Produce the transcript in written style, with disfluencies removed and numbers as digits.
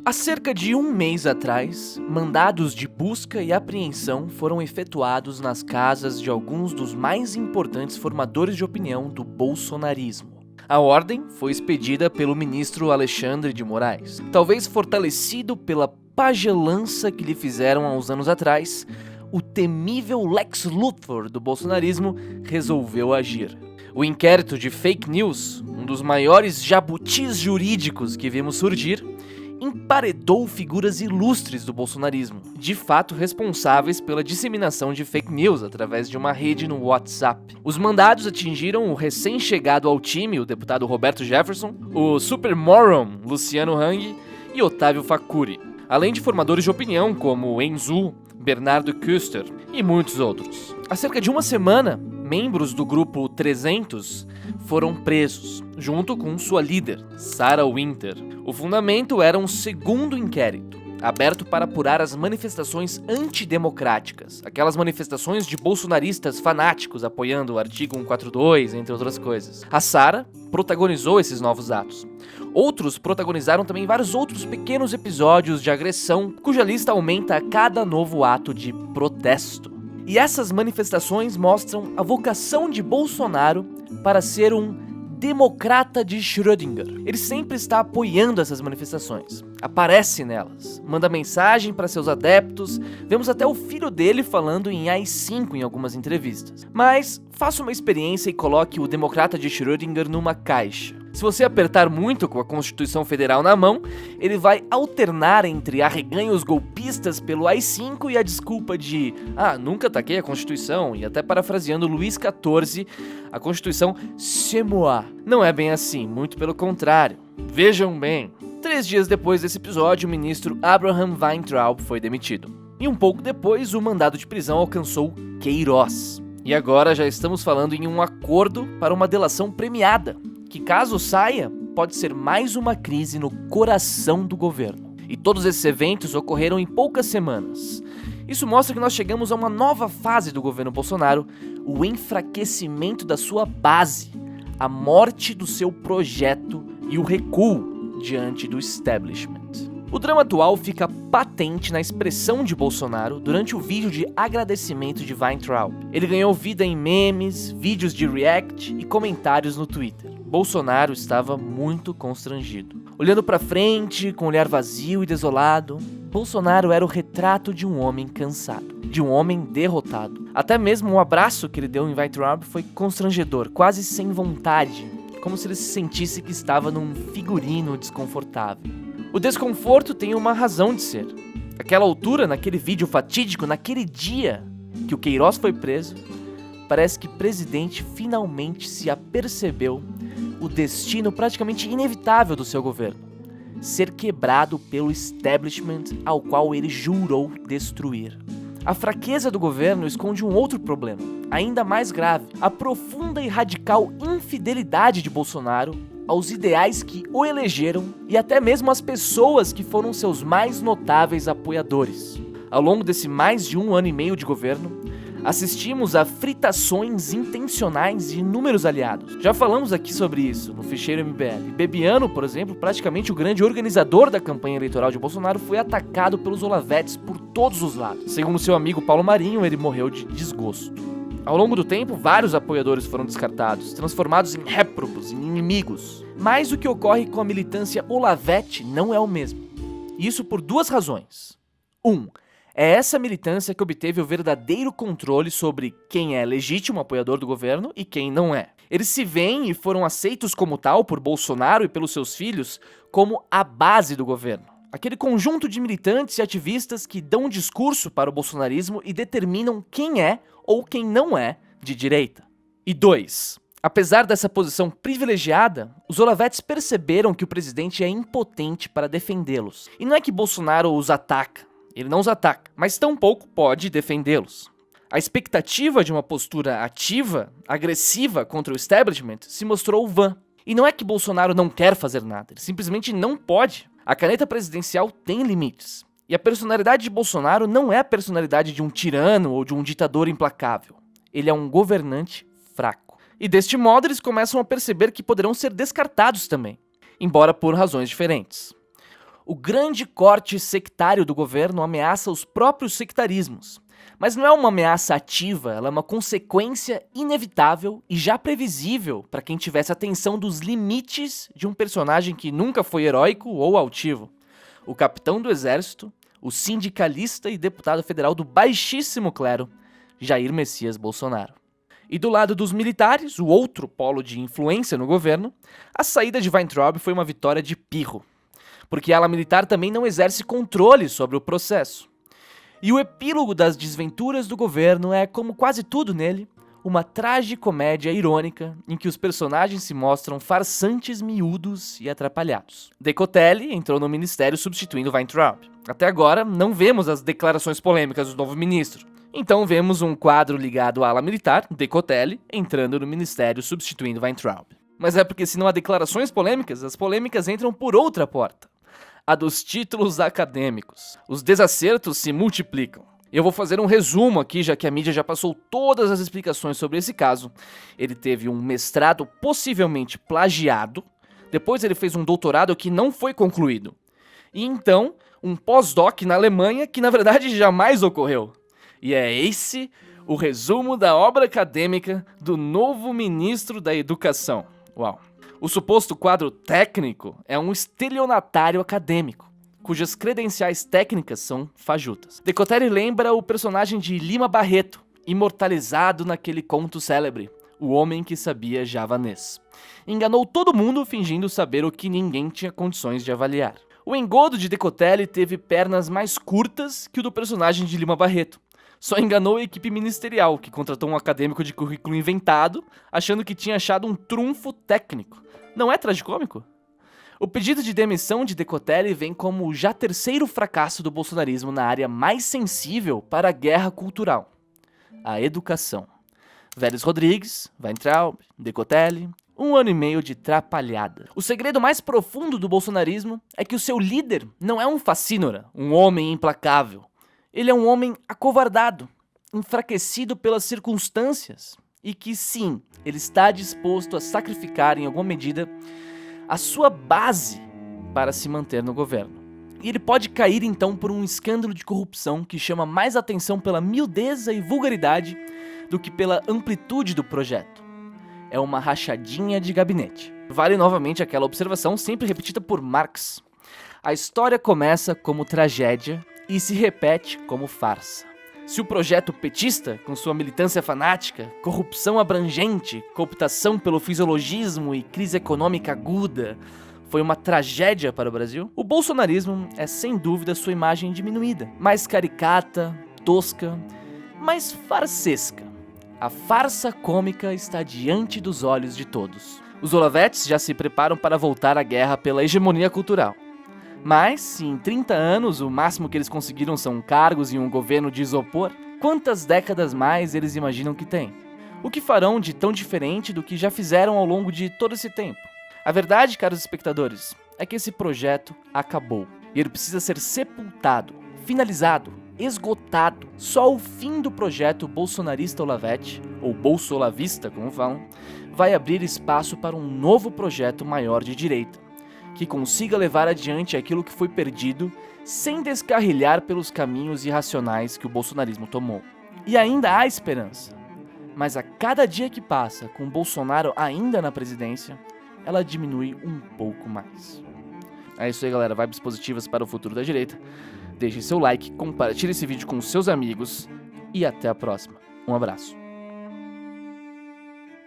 Há cerca de um mês atrás, mandados de busca e apreensão foram efetuados nas casas de alguns dos mais importantes formadores de opinião do bolsonarismo. A ordem foi expedida pelo ministro Alexandre de Moraes. Talvez fortalecido pela pagelança que lhe fizeram há uns anos atrás, o temível Lex Luthor do bolsonarismo resolveu agir. O inquérito de fake news, um dos maiores jabutis jurídicos que vimos surgir, emparedou figuras ilustres do bolsonarismo, de fato responsáveis pela disseminação de fake news através de uma rede no WhatsApp. Os mandados atingiram o recém-chegado ao time, o deputado Roberto Jefferson, o super moron Luciano Hang e Otávio Facuri, além de formadores de opinião como Enzu, Bernardo Küster e muitos outros. Há cerca de uma semana, membros do grupo 300 foram presos, junto com sua líder, Sarah Winter. O fundamento era um segundo inquérito, aberto para apurar as manifestações antidemocráticas, aquelas manifestações de bolsonaristas fanáticos apoiando o artigo 142, entre outras coisas. A Sarah protagonizou esses novos atos. Outros protagonizaram também vários outros pequenos episódios de agressão, cuja lista aumenta a cada novo ato de protesto. E essas manifestações mostram a vocação de Bolsonaro para ser um democrata de Schrödinger. Ele sempre está apoiando essas manifestações, aparece nelas, manda mensagem para seus adeptos, vemos até o filho dele falando em AI-5 em algumas entrevistas. Mas faça uma experiência e coloque o democrata de Schrödinger numa caixa. Se você apertar muito com a Constituição Federal na mão, ele vai alternar entre arreganhos golpistas pelo AI-5 e a desculpa de nunca ataquei a Constituição, e até parafraseando Luís XIV, a Constituição c'est moi. Não é bem assim, muito pelo contrário. Vejam bem, 3 dias depois desse episódio, o ministro Abraham Weintraub foi demitido. E um pouco depois, o mandado de prisão alcançou Queiroz. E agora já estamos falando em um acordo para uma delação premiada, que caso saia, pode ser mais uma crise no coração do governo. E todos esses eventos ocorreram em poucas semanas. Isso mostra que nós chegamos a uma nova fase do governo Bolsonaro, o enfraquecimento da sua base, a morte do seu projeto e o recuo diante do establishment. O drama atual fica patente na expressão de Bolsonaro durante o vídeo de agradecimento de Weintraub. Ele ganhou vida em memes, vídeos de react e comentários no Twitter. Bolsonaro estava muito constrangido. Olhando para frente, com o olhar vazio e desolado, Bolsonaro era o retrato de um homem cansado, de um homem derrotado. Até mesmo o abraço que ele deu em Weintraub foi constrangedor, quase sem vontade, como se ele se sentisse que estava num figurino desconfortável. O desconforto tem uma razão de ser. Aquela altura, naquele vídeo fatídico, naquele dia que o Queiroz foi preso, parece que o presidente finalmente se apercebeu o destino praticamente inevitável do seu governo: ser quebrado pelo establishment ao qual ele jurou destruir. A fraqueza do governo esconde um outro problema, ainda mais grave: a profunda e radical infidelidade de Bolsonaro aos ideais que o elegeram e até mesmo às pessoas que foram seus mais notáveis apoiadores. Ao longo desse mais de 1 ano e meio de governo, assistimos a fritações intencionais de inúmeros aliados. Já falamos aqui sobre isso no ficheiro MBL. Bebiano, por exemplo, praticamente o grande organizador da campanha eleitoral de Bolsonaro, foi atacado pelos Olavetes por todos os lados. Segundo seu amigo Paulo Marinho, ele morreu de desgosto. Ao longo do tempo, vários apoiadores foram descartados, transformados em réprobos, em inimigos. Mas o que ocorre com a militância Olavete não é o mesmo. Isso por 2 razões. 1. É essa militância que obteve o verdadeiro controle sobre quem é legítimo apoiador do governo e quem não é. Eles se veem e foram aceitos como tal por Bolsonaro e pelos seus filhos como a base do governo. Aquele conjunto de militantes e ativistas que dão discurso para o bolsonarismo e determinam quem é ou quem não é de direita. E 2. Apesar dessa posição privilegiada, os Olavetes perceberam que o presidente é impotente para defendê-los. E não é que Bolsonaro os ataca. Ele não os ataca, mas tampouco pode defendê-los. A expectativa de uma postura ativa, agressiva contra o establishment se mostrou vã. E não é que Bolsonaro não quer fazer nada, ele simplesmente não pode. A caneta presidencial tem limites. E a personalidade de Bolsonaro não é a personalidade de um tirano ou de um ditador implacável. Ele é um governante fraco. E deste modo eles começam a perceber que poderão ser descartados também, embora por razões diferentes. O grande corte sectário do governo ameaça os próprios sectarismos. Mas não é uma ameaça ativa, ela é uma consequência inevitável e já previsível para quem tivesse atenção dos limites de um personagem que nunca foi heróico ou altivo. O capitão do exército, o sindicalista e deputado federal do baixíssimo clero, Jair Messias Bolsonaro. E do lado dos militares, o outro polo de influência no governo, a saída de Weintraub foi uma vitória de pirro, porque a ala militar também não exerce controle sobre o processo. E o epílogo das desventuras do governo é, como quase tudo nele, uma tragicomédia irônica em que os personagens se mostram farsantes miúdos e atrapalhados. Decotelli entrou no ministério substituindo Weintraub. Até agora, não vemos as declarações polêmicas do novo ministro. Então vemos um quadro ligado à ala militar, Decotelli, entrando no ministério substituindo Weintraub. Mas é porque se não há declarações polêmicas, as polêmicas entram por outra porta. A dos títulos acadêmicos. Os desacertos se multiplicam. Eu vou fazer um resumo aqui, já que a mídia já passou todas as explicações sobre esse caso. Ele teve um mestrado possivelmente plagiado, depois ele fez um doutorado que não foi concluído, e então um pós-doc na Alemanha que na verdade jamais ocorreu. E é esse o resumo da obra acadêmica do novo ministro da Educação. Uau! O suposto quadro técnico é um estelionatário acadêmico, cujas credenciais técnicas são fajutas. Decotelli lembra o personagem de Lima Barreto, imortalizado naquele conto célebre, O Homem que Sabia Javanês. Enganou todo mundo fingindo saber o que ninguém tinha condições de avaliar. O engodo de Decotelli teve pernas mais curtas que o do personagem de Lima Barreto. Só enganou a equipe ministerial, que contratou um acadêmico de currículo inventado, achando que tinha achado um trunfo técnico. Não é tragicômico? O pedido de demissão de Decotelli vem como o já terceiro fracasso do bolsonarismo na área mais sensível para a guerra cultural: a educação. Vélez Rodrigues, Weintraub, Decotelli, 1 ano e meio de trapalhada. O segredo mais profundo do bolsonarismo é que o seu líder não é um facínora, um homem implacável. Ele é um homem acovardado, enfraquecido pelas circunstâncias e que, sim, ele está disposto a sacrificar em alguma medida a sua base para se manter no governo. E ele pode cair então por um escândalo de corrupção que chama mais atenção pela miudeza e vulgaridade do que pela amplitude do projeto. É uma rachadinha de gabinete. Vale novamente aquela observação sempre repetida por Marx. A história começa como tragédia e se repete como farsa. Se o projeto petista, com sua militância fanática, corrupção abrangente, cooptação pelo fisiologismo e crise econômica aguda, foi uma tragédia para o Brasil, o bolsonarismo é sem dúvida sua imagem diminuída, mais caricata, tosca, mais farsesca. A farsa cômica está diante dos olhos de todos. Os Olavetes já se preparam para voltar à guerra pela hegemonia cultural. Mas, se em 30 anos o máximo que eles conseguiram são cargos e um governo de isopor, quantas décadas mais eles imaginam que têm? O que farão de tão diferente do que já fizeram ao longo de todo esse tempo? A verdade, caros espectadores, é que esse projeto acabou. E ele precisa ser sepultado, finalizado, esgotado. Só o fim do projeto bolsonarista Olavete, ou bolsolavista, como falam, vai abrir espaço para um novo projeto maior de direita, que consiga levar adiante aquilo que foi perdido sem descarrilhar pelos caminhos irracionais que o bolsonarismo tomou. E ainda há esperança, mas a cada dia que passa com Bolsonaro ainda na presidência, ela diminui um pouco mais. É isso aí, galera, vibes positivas para o futuro da direita. Deixe seu like, compartilhe esse vídeo com seus amigos e até a próxima. Um abraço.